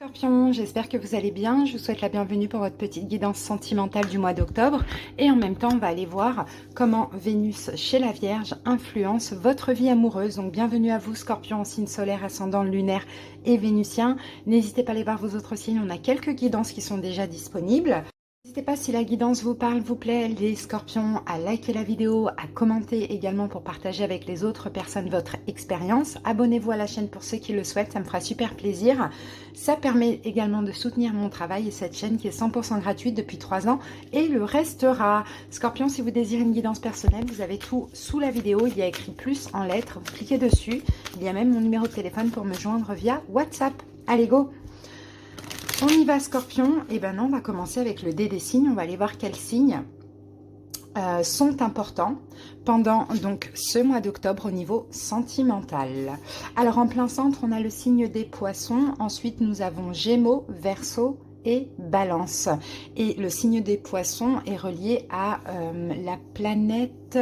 Scorpion, j'espère que vous allez bien. Je vous souhaite la bienvenue pour votre petite guidance sentimentale du mois d'octobre. Et en même temps, on va aller voir comment Vénus chez la Vierge influence votre vie amoureuse. Donc bienvenue à vous, Scorpion, en signe solaire, ascendant, lunaire et vénusien. N'hésitez pas à aller voir vos autres signes. On a quelques guidances qui sont déjà disponibles. N'hésitez pas, si la guidance vous parle, vous plaît, les scorpions, à liker la vidéo, à commenter également pour partager avec les autres personnes votre expérience. Abonnez-vous à la chaîne pour ceux qui le souhaitent, ça me fera super plaisir. Ça permet également de soutenir mon travail et cette chaîne qui est 100% gratuite depuis 3 ans et le restera. Scorpion, si vous désirez une guidance personnelle, vous avez tout sous la vidéo. Il y a écrit plus en lettres, vous cliquez dessus. Il y a même mon numéro de téléphone pour me joindre via WhatsApp. Allez, go! On y va, Scorpion. Et ben non, on va commencer avec le dé des signes. On va aller voir quels signes sont importants pendant donc ce mois d'octobre au niveau sentimental. Alors en plein centre, on a le signe des poissons. Ensuite, nous avons Gémeaux, Verseau et Balance. Et le signe des poissons est relié à la planète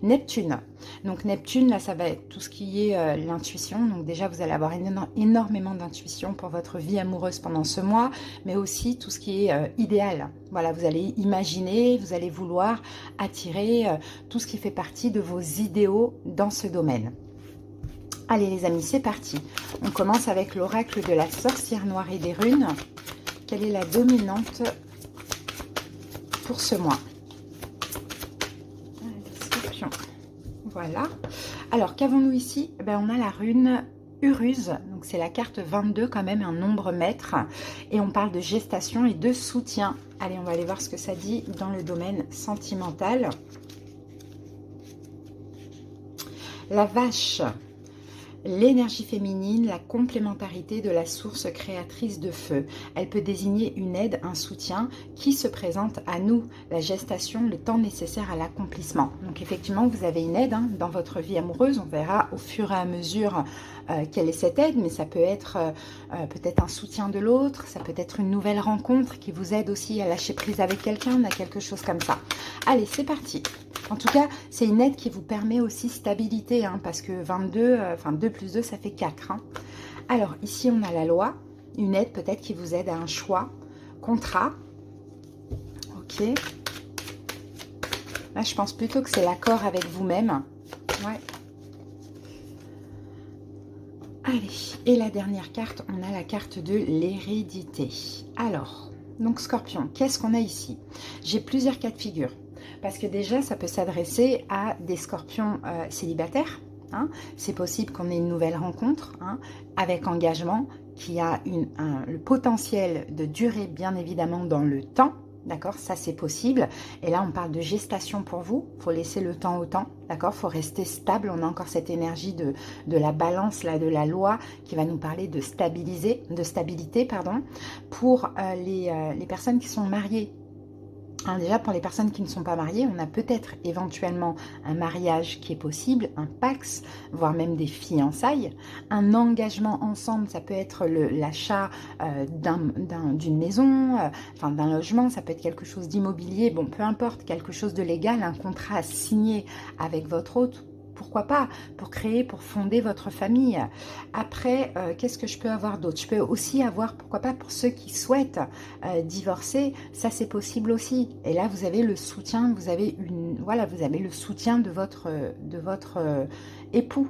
Neptune. Donc Neptune, là, ça va être tout ce qui est l'intuition. Donc déjà, vous allez avoir énormément d'intuition pour votre vie amoureuse pendant ce mois, mais aussi tout ce qui est idéal. Voilà, vous allez imaginer, vous allez vouloir attirer tout ce qui fait partie de vos idéaux dans ce domaine. Allez les amis, c'est parti. On commence avec l'oracle de la sorcière noire et des runes. Quelle est la dominante pour ce mois? Scorpion. Voilà. Alors, qu'avons-nous ici? Ben, on a la rune Uruz. Donc, c'est la carte 22, quand même, un nombre maître. Et on parle de gestation et de soutien. Allez, on va aller voir ce que ça dit dans le domaine sentimental. La vache. L'énergie féminine, la complémentarité de la source créatrice de feu. Elle peut désigner une aide, un soutien qui se présente à nous. La gestation, le temps nécessaire à l'accomplissement. Donc effectivement, vous avez une aide dans votre vie amoureuse. On verra au fur et à mesure quelle est cette aide, mais ça peut être peut-être un soutien de l'autre, ça peut être une nouvelle rencontre qui vous aide aussi à lâcher prise avec quelqu'un, on a quelque chose comme ça. Allez, c'est parti. En tout cas, c'est une aide qui vous permet aussi stabilité, parce que 22, enfin 2 plus 2, ça fait 4. Alors, ici, on a la loi, une aide peut-être qui vous aide à un choix, contrat. Ok. Là, je pense plutôt que c'est l'accord avec vous-même. Ouais. Allez, et la dernière carte, on a la carte de l'hérédité. Alors, donc Scorpion, qu'est-ce qu'on a ici? J'ai plusieurs cas de figure. Parce que déjà, ça peut s'adresser à des scorpions célibataires. C'est possible qu'on ait une nouvelle rencontre avec engagement qui a le potentiel de durer bien évidemment dans le temps. D'accord, ça c'est possible. Et là, on parle de gestation pour vous. Il faut laisser le temps au temps. D'accord, il faut rester stable. On a encore cette énergie de la balance, là, de la loi qui va nous parler de stabilité, pardon, pour les personnes qui sont mariées. Déjà, pour les personnes qui ne sont pas mariées, on a peut-être éventuellement un mariage qui est possible, un pax, voire même des fiançailles. Un engagement ensemble, ça peut être l'achat d'une maison, enfin d'un logement, ça peut être quelque chose d'immobilier, bon, peu importe, quelque chose de légal, un contrat à signer avec votre hôte. Pourquoi pas, pour créer, pour fonder votre famille. Après, qu'est-ce que je peux avoir d'autre? Je peux aussi avoir, pourquoi pas, pour ceux qui souhaitent divorcer, ça c'est possible aussi. Et là, vous avez le soutien, vous avez le soutien de votre époux.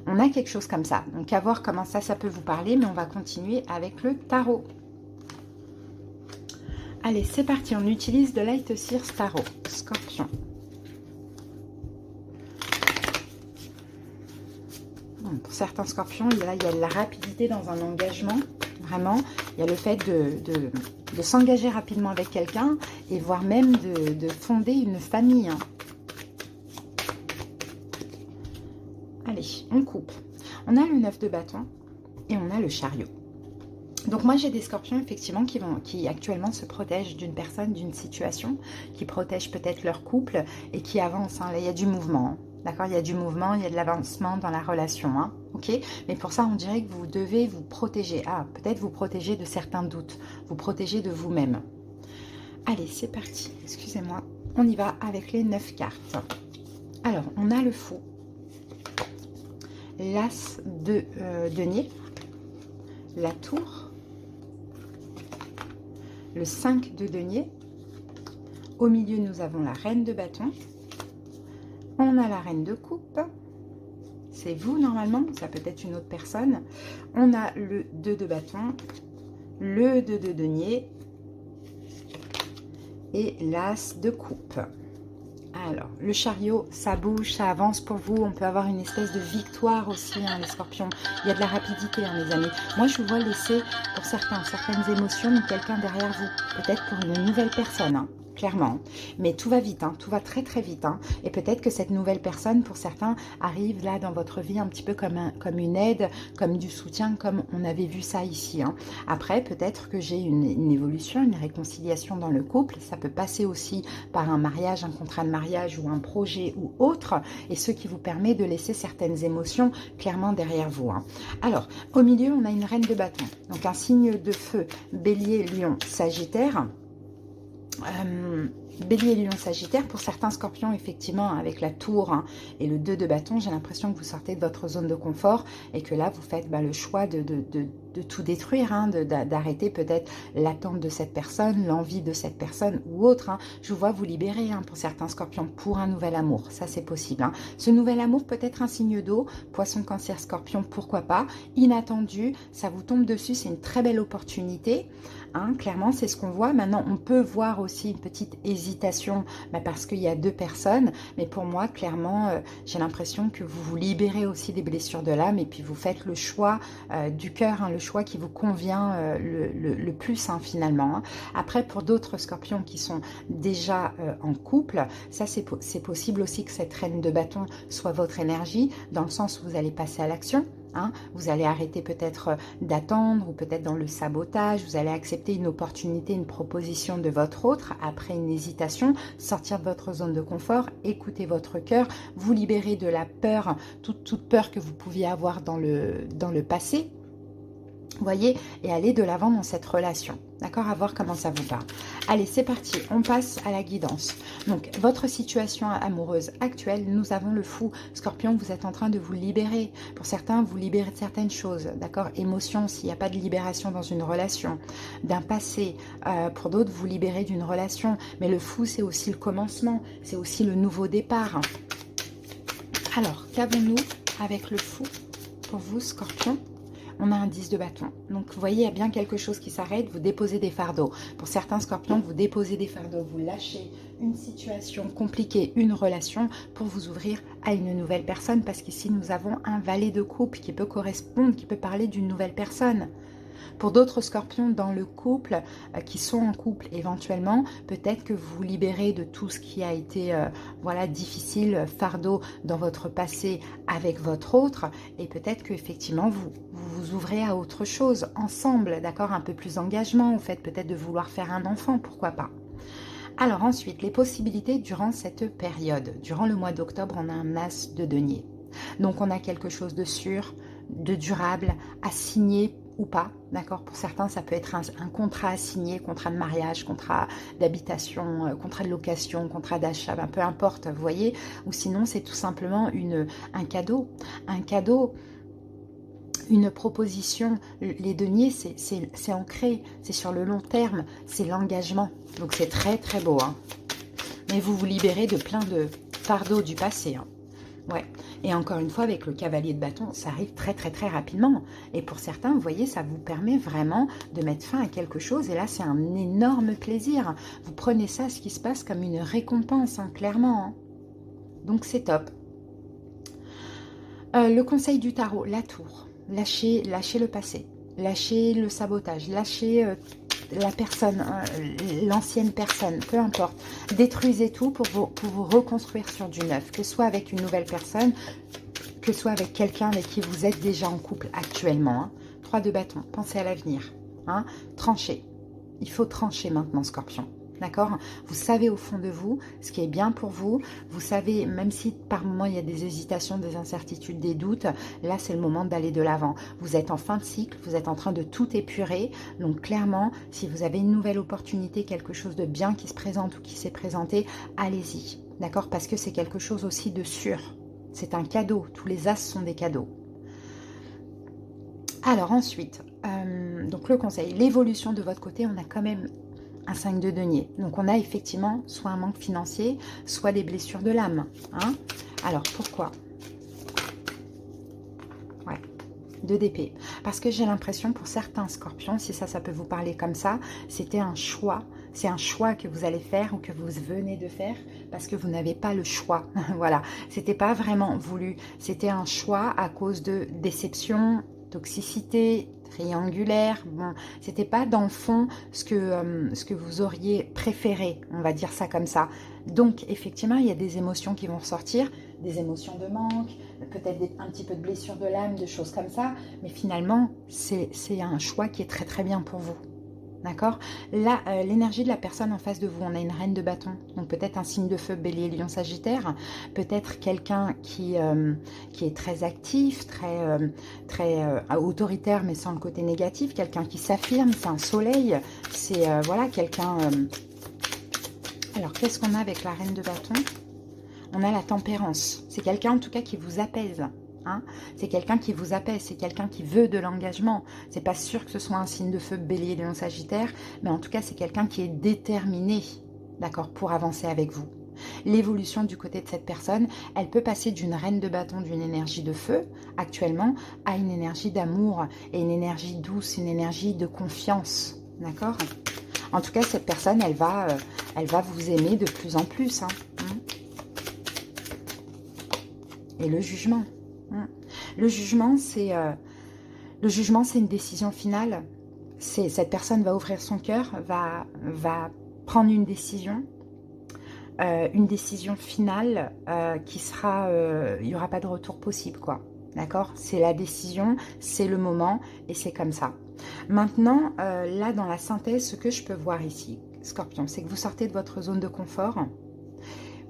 On a quelque chose comme ça. Donc, à voir comment ça peut vous parler, mais on va continuer avec le tarot. Allez, c'est parti, on utilise de Light Seers Tarot. Scorpion. Pour certains scorpions, il y a de la rapidité dans un engagement, vraiment. Il y a le fait de s'engager rapidement avec quelqu'un et voire même de fonder une famille. Allez, on coupe. On a le 9 de bâton et on a le chariot. Donc moi j'ai des scorpions effectivement qui actuellement se protègent d'une personne, d'une situation, qui protègent peut-être leur couple et qui avancent. Là, il y a du mouvement. D'accord, il y a du mouvement, il y a de l'avancement dans la relation, ok. Mais pour ça, on dirait que vous devez vous protéger. Peut-être vous protéger de certains doutes, vous protéger de vous-même. Allez, c'est parti. Excusez-moi. On y va avec les 9 cartes. Alors, on a le fou, l'as de denier, la tour, le 5 de denier. Au milieu, nous avons la reine de bâton. On a la reine de coupe. C'est vous normalement, ça peut être une autre personne. On a le 2 de bâton, le 2 de denier et l'as de coupe. Alors, le chariot, ça bouge, ça avance pour vous. On peut avoir une espèce de victoire aussi, hein, les scorpions. Il y a de la rapidité, hein, les amis. Moi, je vous vois laisser, pour certaines émotions, quelqu'un derrière vous. Peut-être pour une nouvelle personne, hein, clairement. Mais tout va vite, hein, tout va très très vite. Hein. Et peut-être que cette nouvelle personne, pour certains, arrive là dans votre vie un petit peu comme une aide, comme du soutien, comme on avait vu ça ici. Hein. Après, peut-être que j'ai une évolution, une réconciliation dans le couple. Ça peut passer aussi par un mariage, un contrat de mariage ou un projet ou autre, et ce qui vous permet de laisser certaines émotions clairement derrière vous. Hein. Alors, au milieu, on a une reine de bâton, donc un signe de feu, bélier, lion, sagittaire. Bélier, lion, sagittaire, pour certains scorpions, effectivement, avec la tour, hein, et le 2 de bâton, j'ai l'impression que vous sortez de votre zone de confort et que là, vous faites le choix de tout détruire, hein, d'arrêter peut-être l'attente de cette personne, l'envie de cette personne ou autre. Hein. Je vous vois vous libérer, hein, pour certains scorpions, pour un nouvel amour. Ça, c'est possible. Hein. Ce nouvel amour peut être un signe d'eau, poisson, cancer, scorpion, pourquoi pas. Inattendu, ça vous tombe dessus, c'est une très belle opportunité. Hein, clairement, c'est ce qu'on voit. Maintenant, on peut voir aussi une petite hésitation parce qu'il y a deux personnes. Mais pour moi, clairement, j'ai l'impression que vous vous libérez aussi des blessures de l'âme et puis vous faites le choix du cœur, hein, le choix qui vous convient le plus, hein, finalement. Hein. Après, pour d'autres scorpions qui sont déjà en couple, ça, c'est possible aussi que cette reine de bâton soit votre énergie, dans le sens où vous allez passer à l'action. Hein, vous allez arrêter peut-être d'attendre ou peut-être dans le sabotage, vous allez accepter une opportunité, une proposition de votre autre après une hésitation, sortir de votre zone de confort, écouter votre cœur, vous libérer de la peur, toute peur que vous pouviez avoir dans le passé. Vous voyez, et aller de l'avant dans cette relation. D'accord, à voir comment ça vous parle. Allez, c'est parti, on passe à la guidance. Donc, votre situation amoureuse actuelle, nous avons le fou. Scorpion, vous êtes en train de vous libérer. Pour certains, vous libérez de certaines choses, d'accord. Émotion, s'il n'y a pas de libération dans une relation, d'un passé. Pour d'autres, vous libérez d'une relation. Mais le fou, c'est aussi le commencement. C'est aussi le nouveau départ. Alors, qu'avons-nous avec le fou pour vous, Scorpion? On a un 10 de bâton. Donc, vous voyez, il y a bien quelque chose qui s'arrête. Vous déposez des fardeaux. Pour certains scorpions, vous déposez des fardeaux. Vous lâchez une situation compliquée, une relation, pour vous ouvrir à une nouvelle personne. Parce qu'ici, nous avons un valet de coupe qui peut correspondre, qui peut parler d'une nouvelle personne. Pour d'autres scorpions dans le couple, qui sont en couple éventuellement, peut-être que vous vous libérez de tout ce qui a été voilà, difficile, fardeau dans votre passé avec votre autre, et peut-être qu'effectivement vous vous ouvrez à autre chose ensemble, d'accord, un peu plus d'engagement, au fait peut-être de vouloir faire un enfant, pourquoi pas. Alors ensuite, les possibilités durant cette période. Durant le mois d'octobre, on a un as de denier. Donc on a quelque chose de sûr, de durable, à signer ou pas, d'accord. Pour certains, ça peut être un contrat à signer, contrat de mariage, contrat d'habitation, contrat de location, contrat d'achat, peu importe, vous voyez. Ou sinon, c'est tout simplement un cadeau. Un cadeau, une proposition. Les deniers, c'est ancré, c'est sur le long terme, c'est l'engagement. Donc, c'est très, très beau. Hein. Mais vous vous libérez de plein de fardeaux du passé. Hein. Ouais, et encore une fois, avec le cavalier de bâton, ça arrive très très très rapidement. Et pour certains, vous voyez, ça vous permet vraiment de mettre fin à quelque chose. Et là, c'est un énorme plaisir. Vous prenez ça, ce qui se passe, comme une récompense, hein, clairement. Hein. Donc, c'est top. Le conseil du tarot, la tour. Lâchez le passé. Lâchez le sabotage. Lâchez... la personne, l'ancienne personne, peu importe. Détruisez tout pour vous reconstruire sur du neuf, que ce soit avec une nouvelle personne, que ce soit avec quelqu'un avec qui vous êtes déjà en couple actuellement. Hein. 3 de bâton, pensez à l'avenir. Hein. Tranchez. Il faut trancher maintenant, Scorpion. D'accord? Vous savez au fond de vous ce qui est bien pour vous. Vous savez, même si par moments il y a des hésitations, des incertitudes, des doutes, là c'est le moment d'aller de l'avant. Vous êtes en fin de cycle, vous êtes en train de tout épurer. Donc clairement, si vous avez une nouvelle opportunité, quelque chose de bien qui se présente ou qui s'est présenté, allez-y. D'accord? Parce que c'est quelque chose aussi de sûr. C'est un cadeau. Tous les as sont des cadeaux. Alors ensuite, donc le conseil, l'évolution de votre côté, on a quand même un 5 de denier. Donc on a effectivement soit un manque financier, soit des blessures de l'âme. Hein. Alors pourquoi? Ouais, 2 d'épée. Parce que j'ai l'impression pour certains scorpions, si ça peut vous parler comme ça, c'était un choix. C'est un choix que vous allez faire ou que vous venez de faire parce que vous n'avez pas le choix. Voilà, c'était pas vraiment voulu. C'était un choix à cause de déception, toxicité, triangulaire. Bon, c'était pas dans le fond ce que vous auriez préféré, on va dire ça comme ça. Donc effectivement, il y a des émotions qui vont ressortir, des émotions de manque, peut-être un petit peu de blessure de l'âme, de choses comme ça. Mais finalement, c'est un choix qui est très très bien pour vous. D'accord. Là, l'énergie de la personne en face de vous, on a une reine de bâton. Donc peut-être un signe de feu, bélier, lion, sagittaire. Peut-être quelqu'un qui est très actif, très autoritaire, mais sans le côté négatif. Quelqu'un qui s'affirme, c'est un soleil. C'est voilà, quelqu'un... Alors, qu'est-ce qu'on a avec la reine de bâton? On a la tempérance. C'est quelqu'un en tout cas qui vous apaise. Hein, c'est quelqu'un qui vous apaise, c'est quelqu'un qui veut de l'engagement. C'est pas sûr que ce soit un signe de feu, bélier, lion, sagittaire, mais en tout cas c'est quelqu'un qui est déterminé, d'accord, pour avancer avec vous. L'évolution du côté de cette personne, elle peut passer d'une reine de bâton, d'une énergie de feu actuellement, à une énergie d'amour et une énergie douce, une énergie de confiance, d'accord. En tout cas cette personne, elle va vous aimer de plus en plus. Hein. Et le jugement. Le jugement, c'est une décision finale. Cette personne va ouvrir son cœur, va prendre une décision finale qui sera... il n'y aura pas de retour possible, quoi. D'accord? C'est la décision, c'est le moment et c'est comme ça. Maintenant, là, dans la synthèse, ce que je peux voir ici, Scorpion, c'est que vous sortez de votre zone de confort.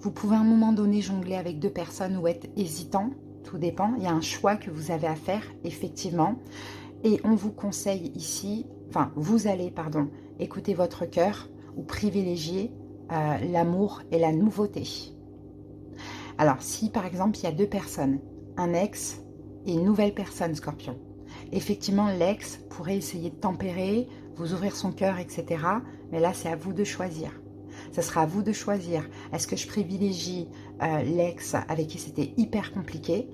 Vous pouvez à un moment donné jongler avec 2 personnes ou être hésitant. Tout dépend, il y a un choix que vous avez à faire, effectivement. Et on vous conseille ici, enfin, vous allez, pardon, écouter votre cœur ou privilégier l'amour et la nouveauté. Alors, si par exemple, il y a 2 personnes, un ex et une nouvelle personne, Scorpion, effectivement, l'ex pourrait essayer de tempérer, vous ouvrir son cœur, etc. Mais là, c'est à vous de choisir. Ça sera à vous de choisir. Est-ce que je privilégie l'ex avec qui c'était hyper compliqué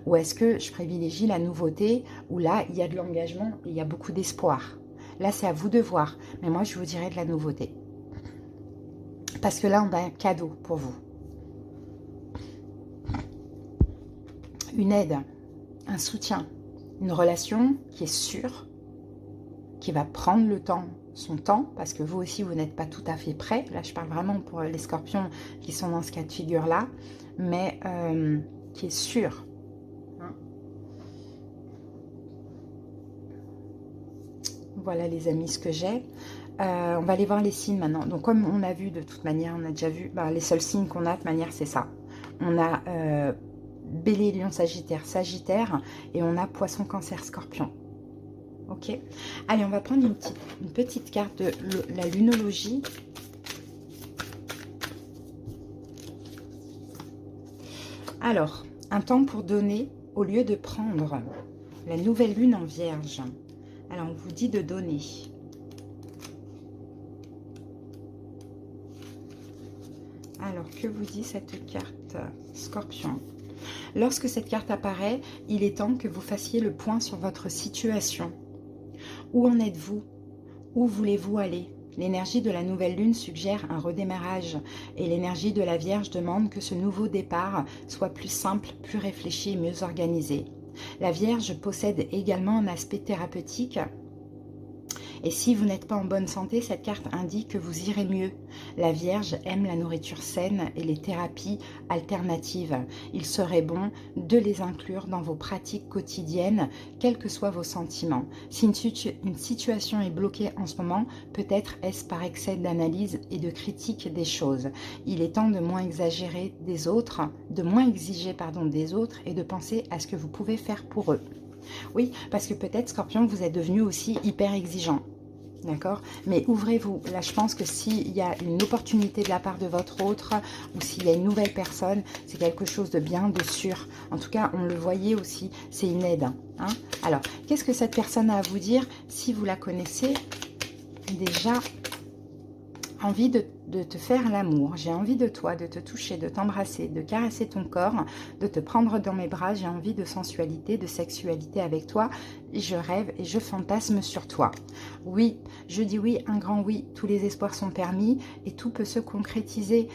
ou est-ce que je privilégie la nouveauté où là, il y a de l'engagement et il y a beaucoup d'espoir. Là, c'est à vous de voir. Mais moi, je vous dirais de la nouveauté. Parce que là, on a un cadeau pour vous. Une aide, un soutien, une relation qui est sûre, qui va prendre le temps, son temps, parce que vous aussi, vous n'êtes pas tout à fait prêt. Là, je parle vraiment pour les scorpions qui sont dans ce cas de figure-là, mais qui est sûr. Voilà, les amis, ce que j'ai. On va aller voir les signes maintenant. Donc, comme on a vu de toute manière, on a déjà vu, les seuls signes qu'on a de toute manière, c'est ça. On a Bélier, Lion, Sagittaire, Sagittaire, et on a Poisson, Cancer, Scorpion. Ok. Allez, on va prendre une petite carte de la lunologie. Alors, un temps pour donner au lieu de prendre. La nouvelle lune en Vierge. Alors, on vous dit de donner. Alors, que vous dit cette carte, Scorpion? Lorsque cette carte apparaît, il est temps que vous fassiez le point sur votre situation. Où en êtes-vous? Où voulez-vous aller? L'énergie de la nouvelle lune suggère un redémarrage et l'énergie de la Vierge demande que ce nouveau départ soit plus simple, plus réfléchi et mieux organisé. La Vierge possède également un aspect thérapeutique. Et si vous n'êtes pas en bonne santé, cette carte indique que vous irez mieux. La Vierge aime la nourriture saine et les thérapies alternatives. Il serait bon de les inclure dans vos pratiques quotidiennes, quels que soient vos sentiments. Si une situation est bloquée en ce moment, peut-être est-ce par excès d'analyse et de critique des choses. Il est temps de moins exagérer des autres, de moins exiger des autres et de penser à ce que vous pouvez faire pour eux. Oui, parce que peut-être, Scorpion, vous êtes devenu aussi hyper exigeant. D'accord? Mais ouvrez-vous. Là, je pense que s'il y a une opportunité de la part de votre autre ou s'il y a une nouvelle personne, c'est quelque chose de bien, de sûr. En tout cas, on le voyait aussi, c'est une aide. Hein? Alors, qu'est-ce que cette personne a à vous dire si vous la connaissez déjà? envie de te faire l'amour, j'ai envie de toi, de te toucher, de t'embrasser, de caresser ton corps, de te prendre dans mes bras, j'ai envie de sensualité, de sexualité avec toi, je rêve et je fantasme sur toi. Oui, je dis oui, un grand oui, tous les espoirs sont permis et tout peut se concrétiser,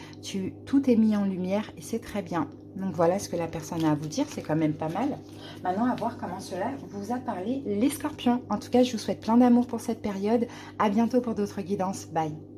tout est mis en lumière et c'est très bien. Donc voilà ce que la personne a à vous dire, c'est quand même pas mal. Maintenant, à voir comment cela vous a parlé, les scorpions. En tout cas, je vous souhaite plein d'amour pour cette période. À bientôt pour d'autres guidances. Bye.